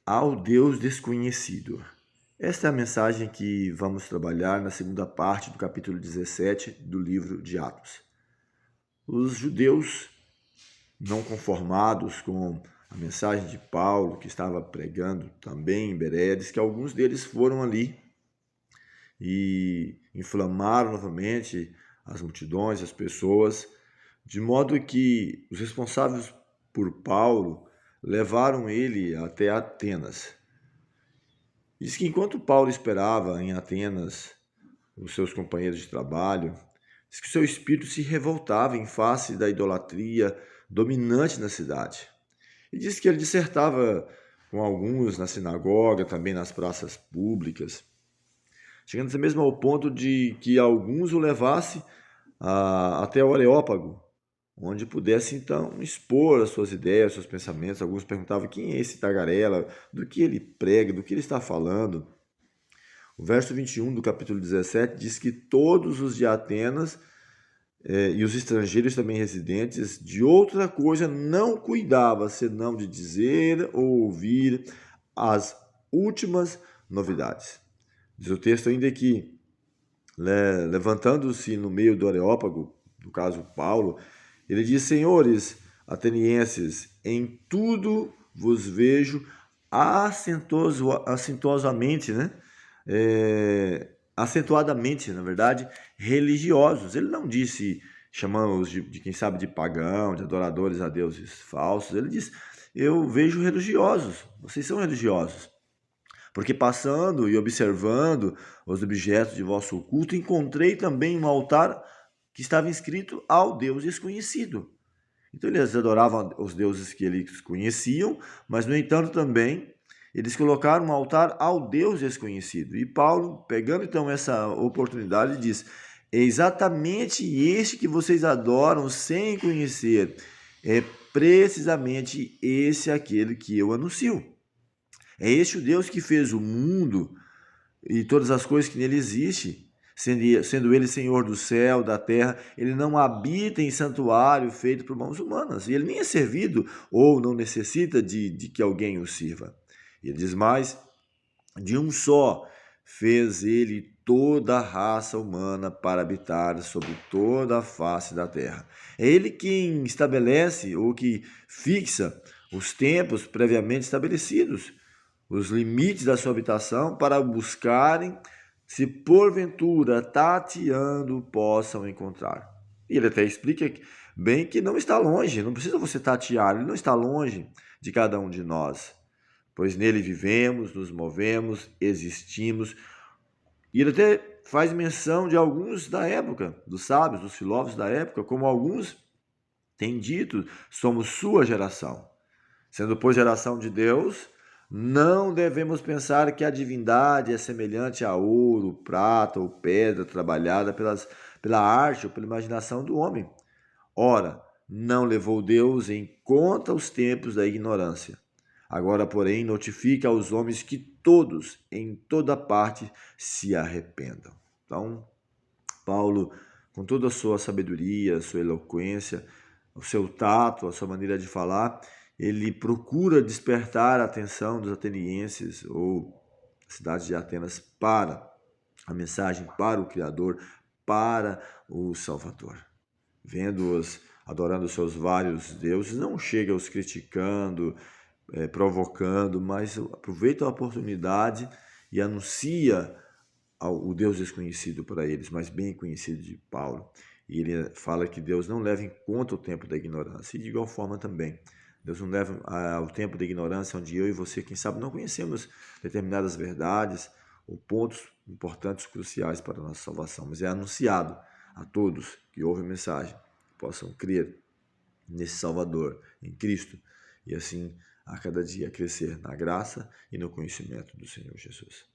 ao Deus desconhecido. Esta é a mensagem que vamos trabalhar na segunda parte do capítulo 17 do livro de Atos. Os judeus, não conformados com a mensagem de Paulo, que estava pregando também em Bereia, diz que alguns deles foram ali e inflamaram novamente as multidões, as pessoas, de modo que os responsáveis por Paulo levaram ele até Atenas. Diz que enquanto Paulo esperava em Atenas os seus companheiros de trabalho, diz que seu espírito se revoltava em face da idolatria dominante na cidade. E diz que ele dissertava com alguns na sinagoga, também nas praças públicas, chegando até mesmo ao ponto de que alguns o levassem até o Areópago, onde pudesse então expor as suas ideias, seus pensamentos. Alguns perguntavam quem é esse tagarela, do que ele prega, do que ele está falando. O verso 21 do capítulo 17 diz que todos os de Atenas e os estrangeiros também residentes de outra coisa não cuidava, senão de dizer ou ouvir as últimas novidades. Diz o texto ainda que, levantando-se no meio do Areópago, no caso Paulo, ele diz: Senhores atenienses, em tudo vos vejo acentuosamente, acentuadamente, na verdade, religiosos. Ele não disse, chamamos de quem sabe de pagão, de adoradores a deuses falsos. Ele diz: eu vejo religiosos, vocês são religiosos. Porque passando e observando os objetos de vosso culto, encontrei também um altar que estava inscrito ao Deus desconhecido. Então eles adoravam os deuses que eles conheciam, mas no entanto também eles colocaram um altar ao Deus desconhecido. E Paulo, pegando então essa oportunidade, diz: é exatamente este que vocês adoram sem conhecer. É precisamente esse aquele que eu anuncio. É este o Deus que fez o mundo e todas as coisas que nele existem, sendo ele Senhor do céu, da terra. Ele não habita em santuário feito por mãos humanas, e ele nem é servido ou não necessita de que alguém o sirva. E ele diz mais: de um só fez ele toda a raça humana para habitar sobre toda a face da terra. É ele quem estabelece ou que fixa os tempos previamente estabelecidos, os limites da sua habitação, para buscarem, se porventura tateando possam encontrar. E ele até explica bem que não está longe, não precisa você tatear, ele não está longe de cada um de nós, pois nele vivemos, nos movemos, existimos. E ele até faz menção de alguns da época, dos sábios, dos filósofos da época, como alguns têm dito: somos sua geração. Sendo, pois, geração de Deus, não devemos pensar que a divindade é semelhante a ouro, prata ou pedra trabalhada pela arte ou pela imaginação do homem. Ora, não levou Deus em conta os tempos da ignorância. Agora, porém, notifica aos homens que todos, em toda parte, se arrependam. Então, Paulo, com toda a sua sabedoria, a sua eloquência, o seu tato, a sua maneira de falar, ele procura despertar a atenção dos atenienses ou cidade de Atenas para a mensagem, para o Criador, para o Salvador. Vendo-os adorando seus vários deuses, não chega os criticando, provocando, mas aproveita a oportunidade e anuncia o Deus desconhecido para eles, mas bem conhecido de Paulo. E ele fala que Deus não leva em conta o tempo da ignorância. E de igual forma também, Deus não leva ao tempo da ignorância onde eu e você, quem sabe, não conhecemos determinadas verdades ou pontos importantes, cruciais para a nossa salvação. Mas é anunciado a todos que ouvem a mensagem, que possam crer nesse Salvador, em Cristo, e assim a cada dia crescer na graça e no conhecimento do Senhor Jesus.